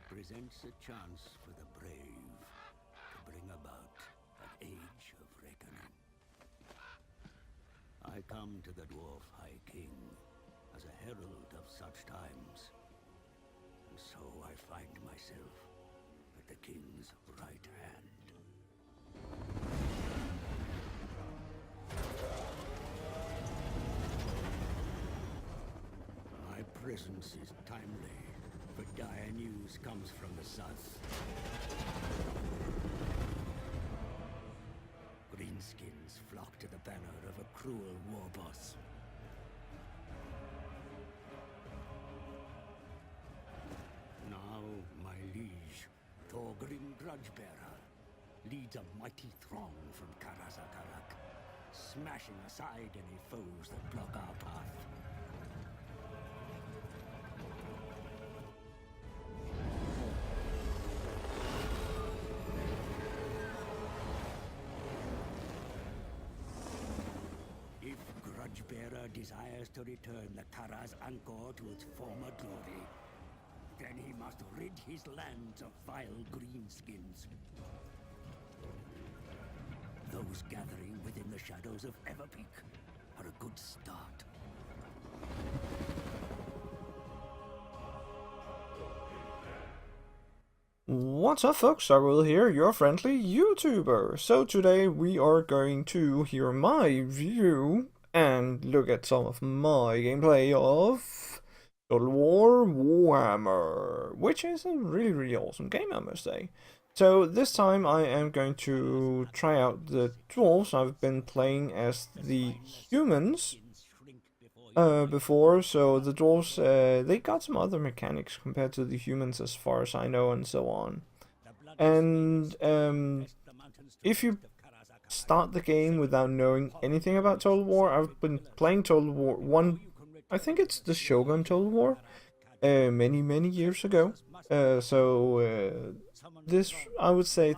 presents a chance for the brave to bring about an age of reckoning. I come to the Dwarf High King as a herald of such times, and so I find myself at the King's right hand. My presence is timely, for dire news comes from the south. Greenskins flock to the banner of a cruel war boss. Now, my liege, Thorgrim Grudgebearer, leads a mighty throng from Karazakarak, smashing aside any foes that block our path. If Grudgebearer desires to return the Karaz Angkor to its former glory, then he must rid his lands of vile greenskins. Those gathering within the shadows of Everpeak are a good start. What's up folks, Sokkehoved here, your friendly YouTuber. So today we are going to hear my view and look at some of my gameplay of Total War Warhammer, which is a really awesome game, I must say. So this time I am going to try out the dwarves. I've been playing as the humans before, so the dwarves, they got some other mechanics compared to the humans as far as I know, and so on. And if you start the game without knowing anything about Total War, I've been playing Total War 1, I think it's the Shogun Total War, many years ago. This, I would say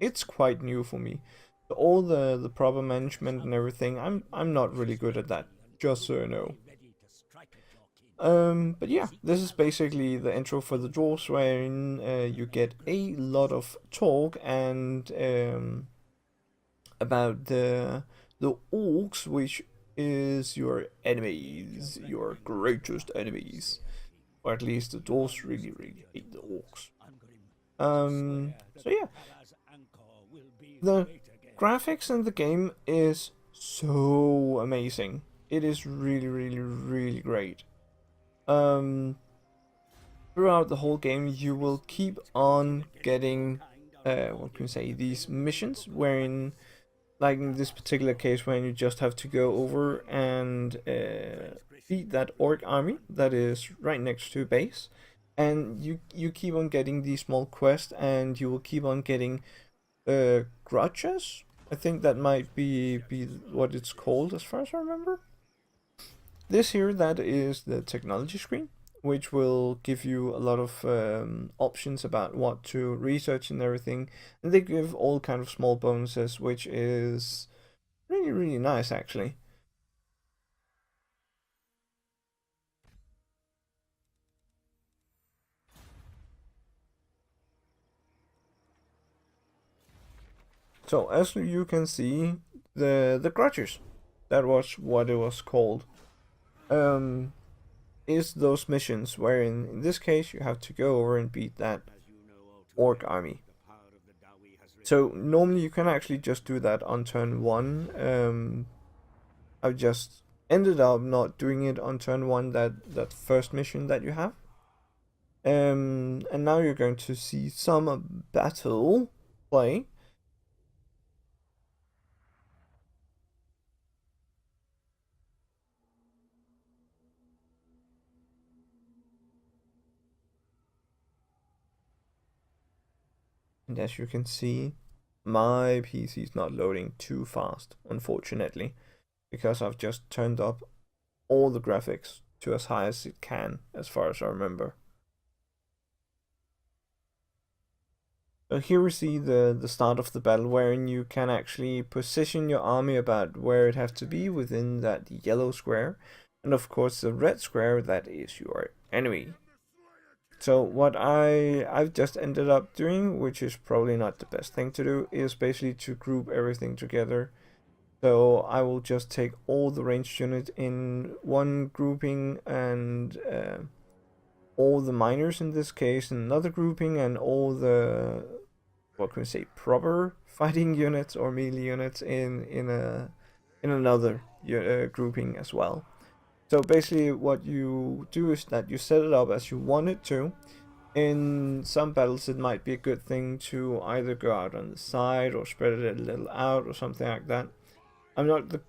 it's quite new for me. All the proper management and everything, I'm not really good at that, just so you know. But yeah, this is basically the intro for the dwarves, wherein you get a lot of talk and about the orcs, which is your enemies, your greatest enemies, or at least the dwarves really hate the orcs. So yeah, the graphics in the game is so amazing. It is really great. Throughout the whole game, you will keep on getting, what can you say, these missions, wherein, like in this particular case, when you just have to go over and beat that orc army that is right next to base, and you keep on getting these small quests, and you will keep on getting grudges. I think that might be what it's called, as far as I remember. This here, that is the technology screen, which will give you a lot of options about what to research and everything. And they give all kind of small bonuses, which is really nice, actually. So as you can see, the grudges, that was what it was called, is those missions wherein, in this case, you have to go over and beat that orc army. So normally you can actually just do that on turn 1. I've just ended up not doing it on turn 1, that first mission that you have. And now you're going to see some battle play. And as you can see, my PC is not loading too fast, unfortunately, because I've just turned up all the graphics to as high as it can, as far as I remember. So here we see the start of the battle, wherein you can actually position your army about where it has to be within that yellow square, and of course the red square, that is your enemy. So what I've just ended up doing, which is probably not the best thing to do, is basically to group everything together. So I will just take all the ranged units in one grouping, and all the miners in this case in another grouping, and all the, what can we say, proper fighting units or melee units in another grouping as well. So basically what you do is that you set it up as you want it to. In some battles it might be a good thing to either go out on the side or spread it a little out or something like that. I'm not the,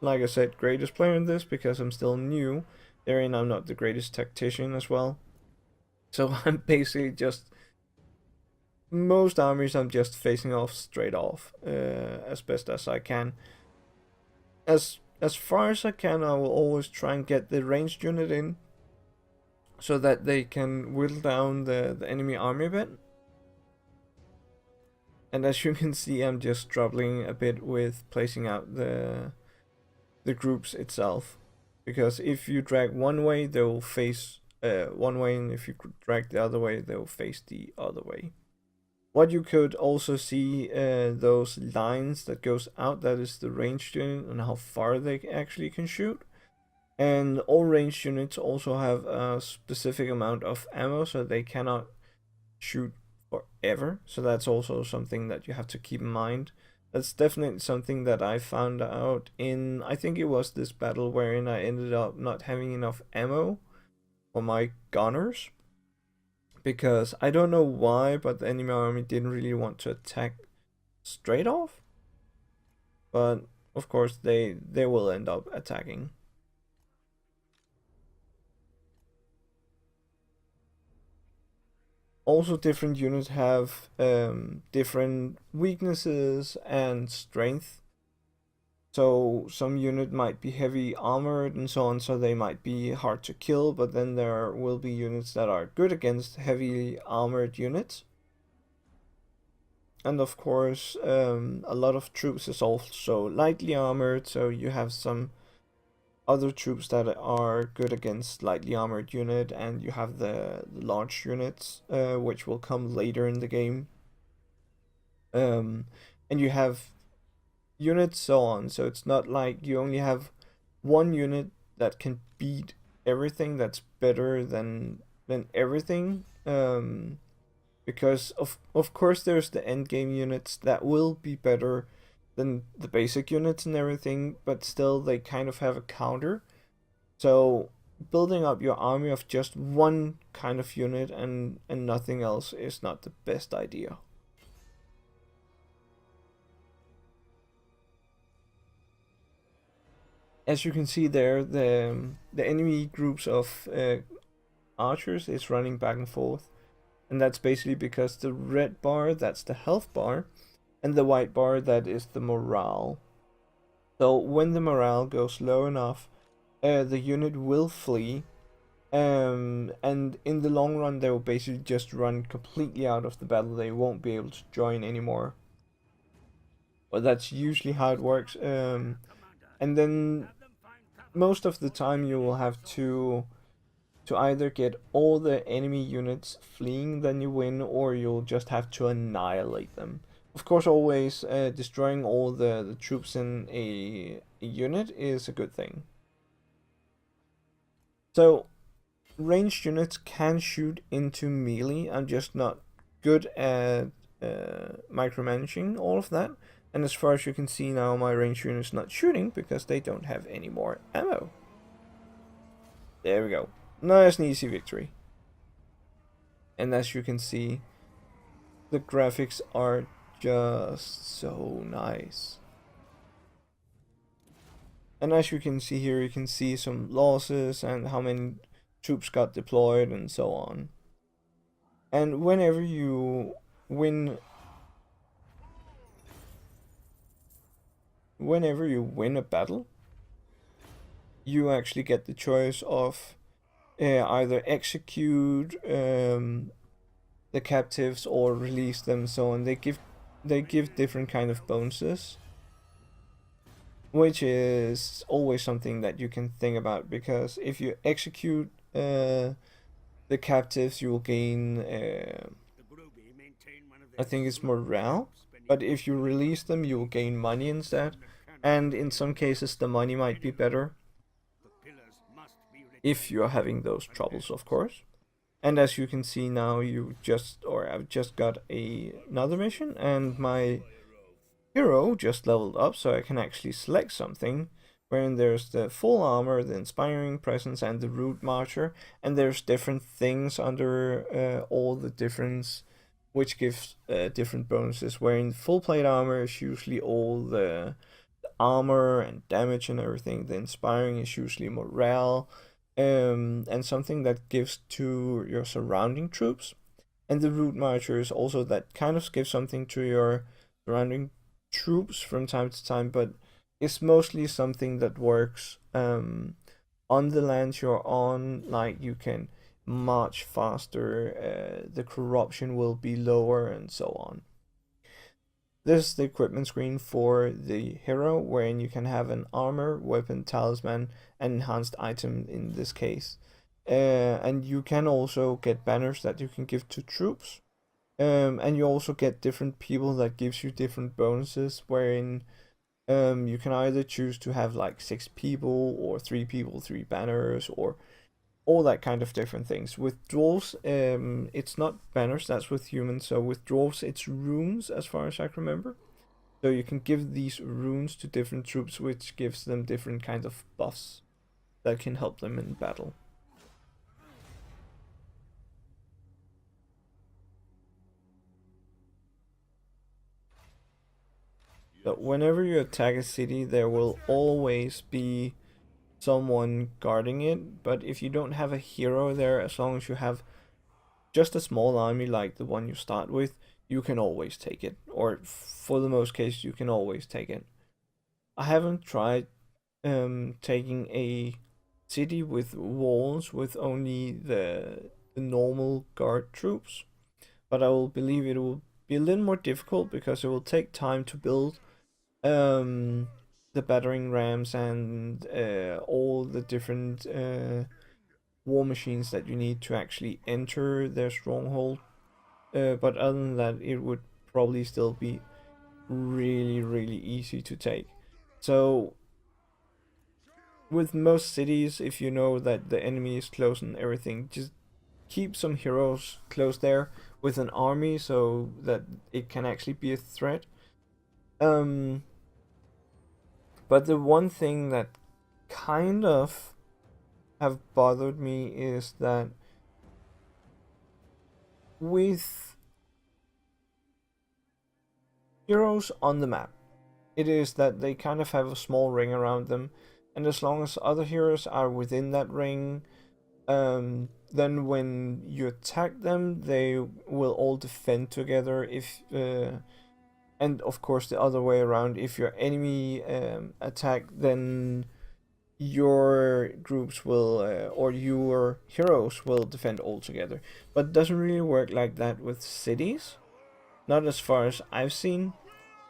like I said, greatest player in this because I'm still new. Therein I'm not the greatest tactician as well. So I'm basically just, most armies I'm just facing off straight off as best as I can. As far as I can, I will always try and get the ranged unit in so that they can whittle down the enemy army a bit. And as you can see, I'm just struggling a bit with placing out the groups itself, because if you drag one way, they will face one way, and if you drag the other way, they will face the other way. What you could also see, those lines that goes out, that is the ranged unit and how far they actually can shoot. And all ranged units also have a specific amount of ammo, so they cannot shoot forever. So that's also something that you have to keep in mind. That's definitely something that I found out in, I think it was this battle wherein I ended up not having enough ammo for my gunners. Because I don't know why, but the enemy army didn't really want to attack straight off. But of course they will end up attacking. Also, different units have different weaknesses and strength. So some unit might be heavy armored and so on, so they might be hard to kill, but then there will be units that are good against heavily armored units. And of course, a lot of troops is also lightly armored, so you have some other troops that are good against lightly armored unit, and you have the large units, which will come later in the game. And you have units so on, so it's not like you only have one unit that can beat everything, that's better than everything. Because of course there's the end game units that will be better than the basic units and everything, but still they kind of have a counter. So building up your army of just one kind of unit and nothing else is not the best idea. As you can see there, the enemy groups of archers is running back and forth, and that's basically because the red bar, that's the health bar, and the white bar, that is the morale. So when the morale goes low enough, the unit will flee, and in the long run they will basically just run completely out of the battle. They won't be able to join anymore. But that's usually how it works. And then most of the time you will have to either get all the enemy units fleeing, then you win, or you'll just have to annihilate them. Of course, always destroying all the troops in a unit is a good thing. So, ranged units can shoot into melee. I'm just not good at micromanaging all of that. And as far as you can see now, my ranged unit is not shooting because they don't have any more ammo. There we go. Nice and easy victory. And as you can see, the graphics are just so nice. And as you can see here, you can see some losses and how many troops got deployed and so on. And whenever you win a battle, you actually get the choice of either execute the captives or release them. So on, they give different kind of bonuses, which is always something that you can think about, because if you execute the captives, you will gain, I think it's morale. But if you release them, you will gain money instead. And in some cases, the money might be better. If you're having those troubles, of course. And as you can see now, I've just got another mission, and my hero just leveled up, so I can actually select something. Wherein there's the full armor, the inspiring presence, and the root marcher, and there's different things under all the difference, which gives different bonuses. Wherein full plate armor is usually all the armor and damage and everything. The inspiring is usually morale, and something that gives to your surrounding troops. And the root marcher is also that kind of gives something to your surrounding troops from time to time, but it's mostly something that works on the lands you're on. Like, you can march faster, the corruption will be lower, and so on. This is the equipment screen for the hero, wherein you can have an armor, weapon, talisman, and enhanced item in this case. And you can also get banners that you can give to troops. And you also get different people that gives you different bonuses, wherein you can either choose to have like 6 people, or 3 people, 3 banners, or all that kind of different things. With dwarves, it's not banners, that's with humans. So with dwarves, it's runes, as far as I can remember. So you can give these runes to different troops, which gives them different kinds of buffs that can help them in battle. So whenever you attack a city, there will always be someone guarding it. But if you don't have a hero there, as long as you have just a small army like the one you start with, you can always take it. Or for the most case, you can always take it. I haven't tried taking a city with walls with only the normal guard troops, but I will believe it will be a little more difficult because it will take time to build the battering rams and all the different war machines that you need to actually enter their stronghold. But other than that, it would probably still be really easy to take. So with most cities, if you know that the enemy is close and everything, just keep some heroes close there with an army so that it can actually be a threat. But the one thing that kind of have bothered me is that with heroes on the map, it is that they kind of have a small ring around them, and as long as other heroes are within that ring, then when you attack them, they will all defend together. If and of course the other way around, if your enemy attack, then your groups will or your heroes will defend all together. But it doesn't really work like that with cities, not as far as I've seen.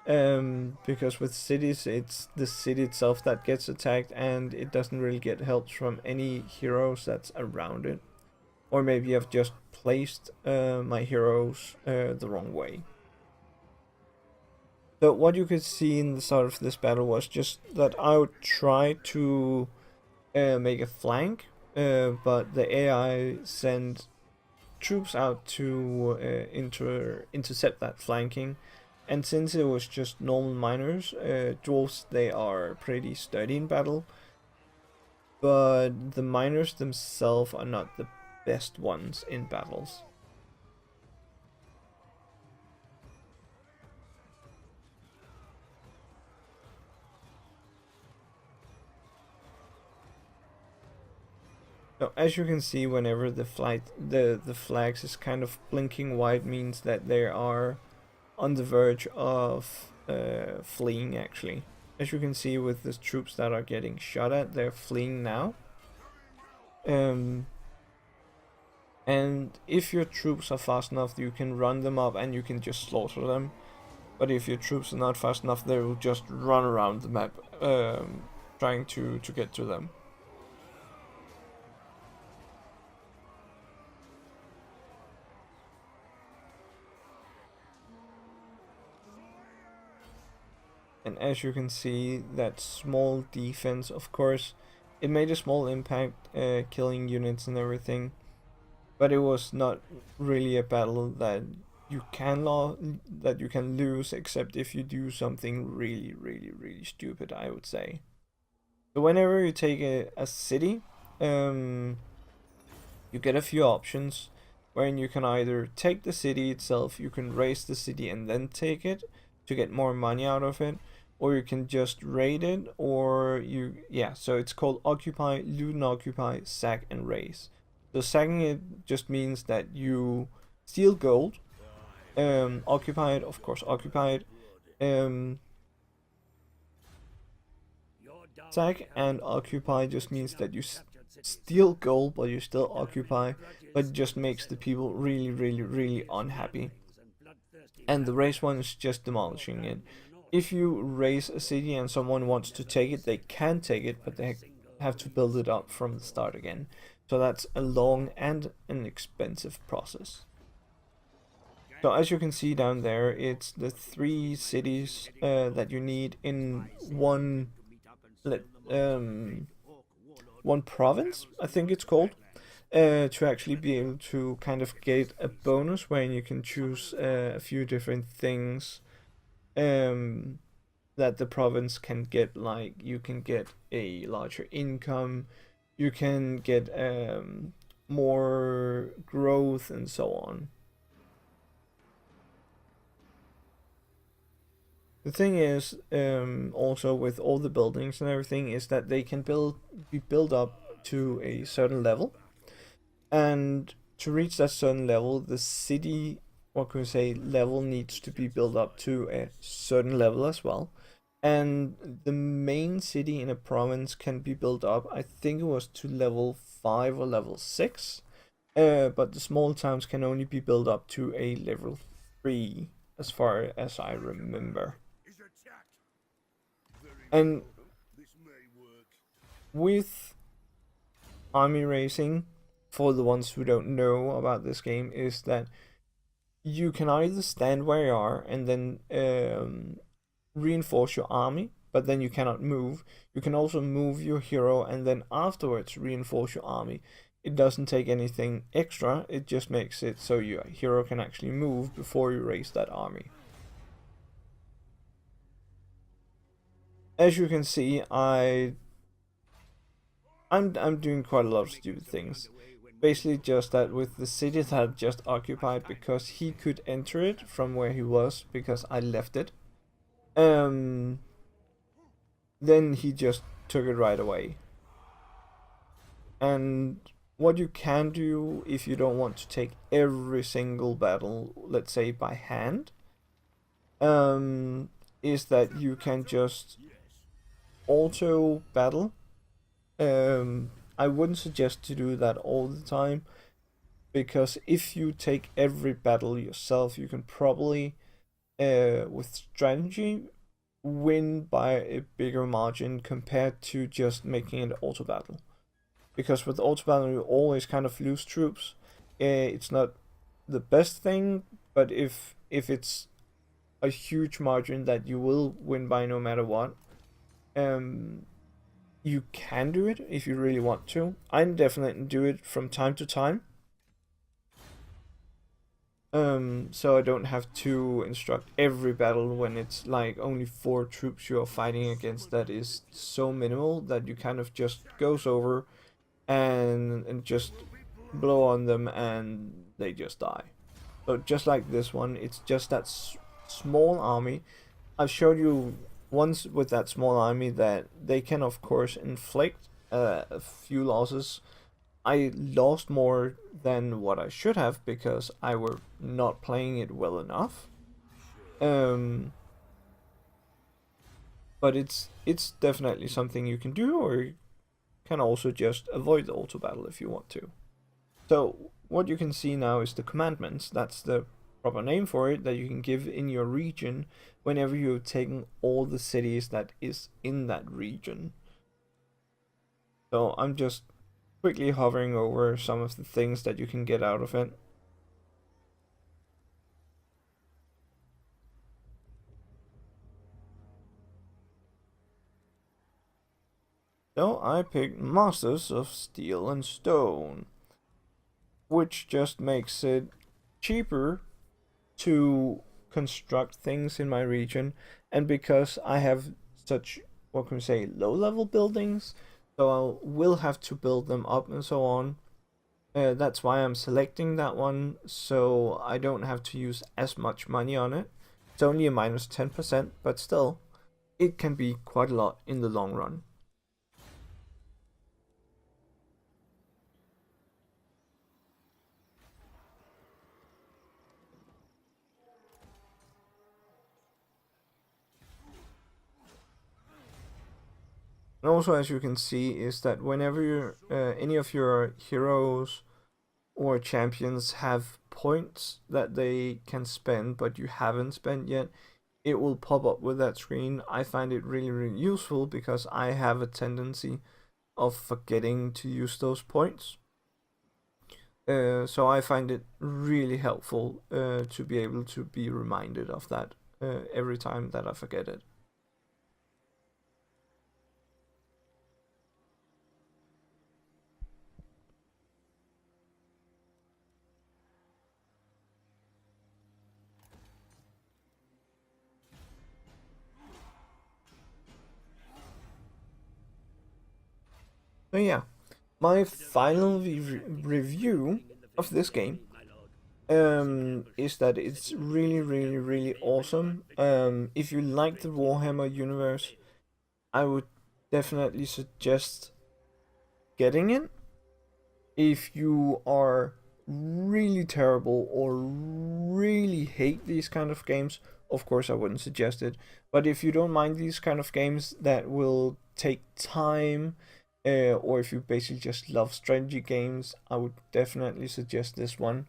Because with cities, it's the city itself that gets attacked, and it doesn't really get help from any heroes that's around it. Or maybe I've just placed my heroes the wrong way. So what you could see in the start of this battle was just that I would try to make a flank, but the AI sent troops out to intercept that flanking. And since it was just normal miners, dwarves, they are pretty sturdy in battle. But the miners themselves are not the best ones in battles. Now, as you can see, whenever the flags is kind of blinking white, means that they are on the verge of fleeing, actually. As you can see with the troops that are getting shot at, they're fleeing now. And if your troops are fast enough, you can run them up and you can just slaughter them. But if your troops are not fast enough, they will just run around the map trying to get to them. as you can see, that small defense, of course, it made a small impact, killing units and everything, but it was not really a battle that you can lose, except if you do something really, really, really stupid, I would say. So whenever you take a city, you get a few options, wherein you can either take the city itself, you can raise the city and then take it to get more money out of it, or you can just raid it, or so it's called occupy, loot and occupy, sack and raise. So sacking it just means that you steal gold. Occupy it, of course, occupy it. Sack and occupy just means that you steal gold, but you still occupy, but it just makes the people really, really, really unhappy. And the raise one is just demolishing it. If you raise a city and someone wants to take it, they can take it, but they have to build it up from the start again. So that's a long and an expensive process. So as you can see down there, it's the 3 cities that you need in one province, I think it's called, to actually be able to kind of get a bonus where you can choose a few different things that the province can get. Like you can get a larger income, you can get more growth and so on. The thing is, also with all the buildings and everything, is that they can be built up to a certain level, and to reach that certain level, the city, what can we say, level needs to be built up to a certain level as well. And the main city in a province can be built up, I think it was to level 5 or level 6, but the small towns can only be built up to a level 3, as far as I remember. And with army racing, for the ones who don't know about this game, is that you can either stand where you are and then reinforce your army, but then you cannot move. You can also move your hero and then afterwards reinforce your army. It doesn't take anything extra, it just makes it so your hero can actually move before you raise that army. As you can see, I'm doing quite a lot of stupid things. Basically just that with the city that I just occupied, because he could enter it from where he was because I left it. Then he just took it right away. And what you can do if you don't want to take every single battle, let's say by hand, is that you can just auto battle. I wouldn't suggest to do that all the time, because if you take every battle yourself, you can probably with strategy win by a bigger margin compared to just making it auto battle. Because with auto battle you always kind of lose troops. It's not the best thing, but if it's a huge margin that you will win by no matter what, you can do it if you really want to. I definitely do it from time to time. So I don't have to instruct every battle when it's like only 4 troops you're fighting against. That is so minimal that you kind of just goes over and just blow on them and they just die. So just like this one, it's just that small army. I've showed you once with that small army that they can of course inflict a few losses. I lost more than what I should have because I were not playing it well enough. But it's definitely something you can do, or you can also just avoid the auto battle if you want to. So what you can see now is the commandments. That's the proper name for it that you can give in your region whenever you've taken all the cities that is in that region. So I'm just quickly hovering over some of the things that you can get out of it. So I picked Masters of Steel and Stone, which just makes it cheaper to construct things in my region, and because I have such, what can we say, low level buildings, so I will have to build them up and so on. That's why I'm selecting that one, so I don't have to use as much money on it. It's only a minus 10%, but still, it can be quite a lot in the long run. And also, as you can see, is that whenever any of your heroes or champions have points that they can spend but you haven't spent yet, it will pop up with that screen. I find it really, really useful because I have a tendency of forgetting to use those points. So I find it really helpful to be able to be reminded of that every time that I forget it. So yeah, my final review of this game is that it's really, really, really awesome. If you like the Warhammer universe, I would definitely suggest getting it. If you are really terrible or really hate these kind of games, of course I wouldn't suggest it. But if you don't mind these kind of games that will take time, or if you basically just love strategy games, I would definitely suggest this one.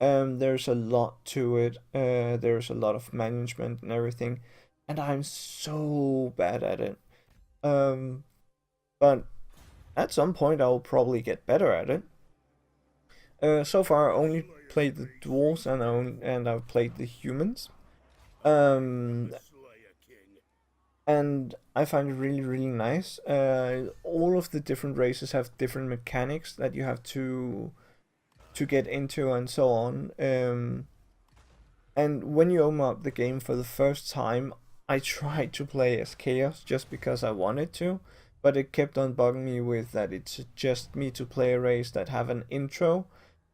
There's a lot to it. There's a lot of management and everything, and I'm so bad at it. But at some point I will probably get better at it. So far I only played the dwarves and I've played the humans. Um, and I find it really, really nice. All of the different races have different mechanics that you have to get into and so on. And when you open up the game for the first time, I tried to play as Chaos just because I wanted to, but it kept on bugging me with that it suggests me to play a race that have an intro.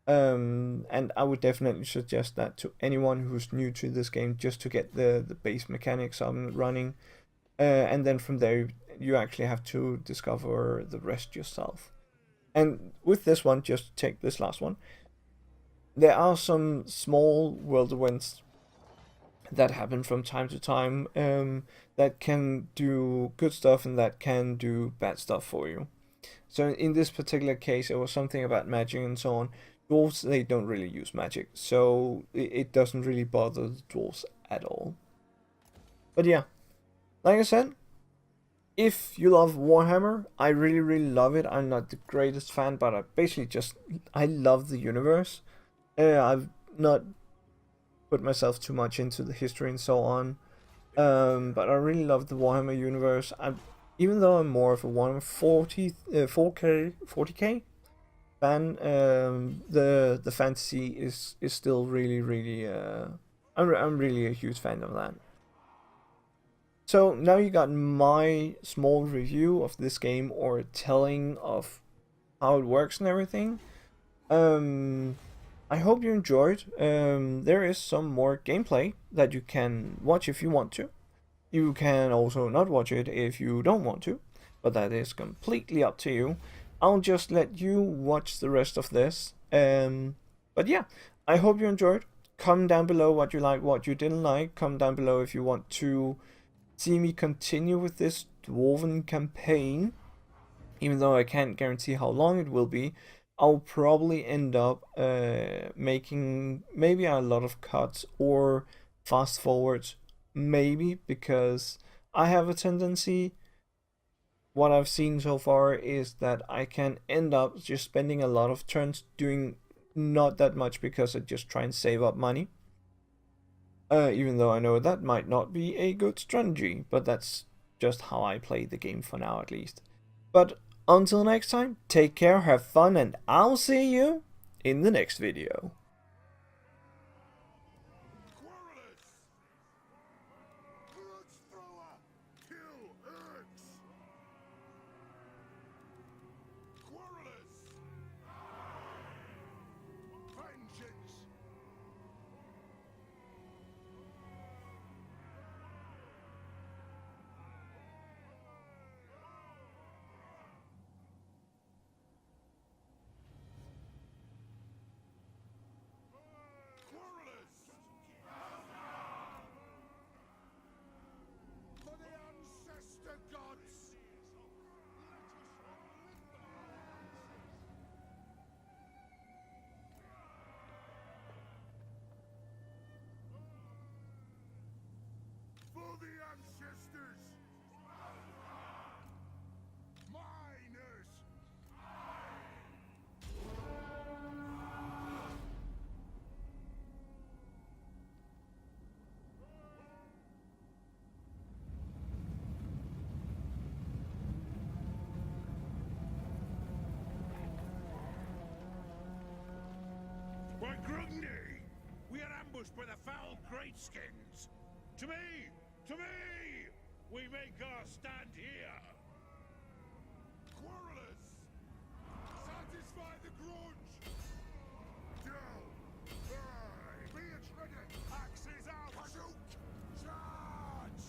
And I would definitely suggest that to anyone who's new to this game, just to get the base mechanics up and running. And then from there, you actually have to discover the rest yourself. And with this one, just take this last one. There are some small world events that happen from time to time that can do good stuff and that can do bad stuff for you. So in this particular case, it was something about magic and so on. Dwarves, they don't really use magic, so it doesn't really bother the dwarves at all. But yeah, like I said, if you love Warhammer, I really, really love it. I'm not the greatest fan, but I love the universe. I've not put myself too much into the history and so on. But I really love the Warhammer universe. Even though I'm more of a Warhammer 40k fan, the fantasy is still really, really. I'm really a huge fan of that. So now you got my small review of this game, or telling of how it works and everything. I hope you enjoyed. There is some more gameplay that you can watch if you want to. You can also not watch it if you don't want to, but that is completely up to you. I'll just let you watch the rest of this. But yeah, I hope you enjoyed. Comment down below what you like, what you didn't like. Comment down below if you want to see me continue with this Dwarven campaign. Even though I can't guarantee how long it will be, I'll probably end up making maybe a lot of cuts or fast forwards, maybe, because I have a tendency, what I've seen so far is that I can end up just spending a lot of turns doing not that much because I just try and save up money. Even though I know that might not be a good strategy, but that's just how I play the game for now, at least. But until next time, take care, have fun, and I'll see you in the next video. For the ancestors! Miners! By Grundy! We are ambushed by the foul Greatskins! To me! To me! We make our stand here! Quarrelers! Satisfy the grudge! Down! Aye! Be it ready! Axes out! Shoot! Charge!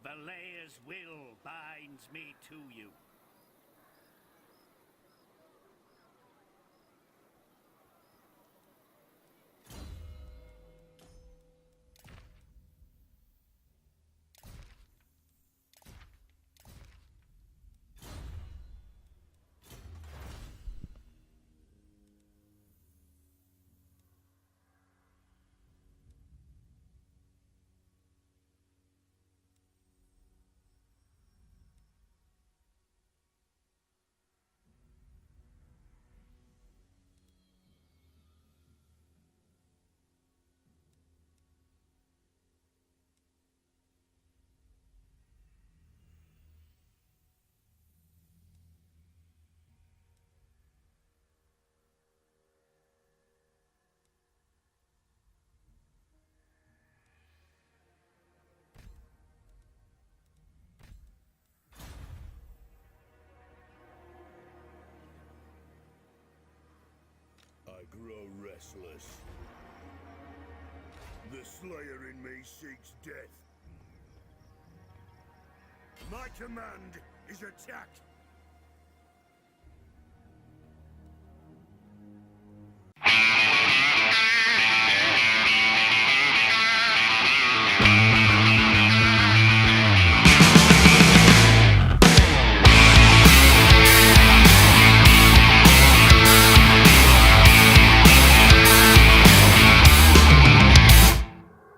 Valea's will binds me to you. I grow restless. The Slayer in me seeks death. My command is attack!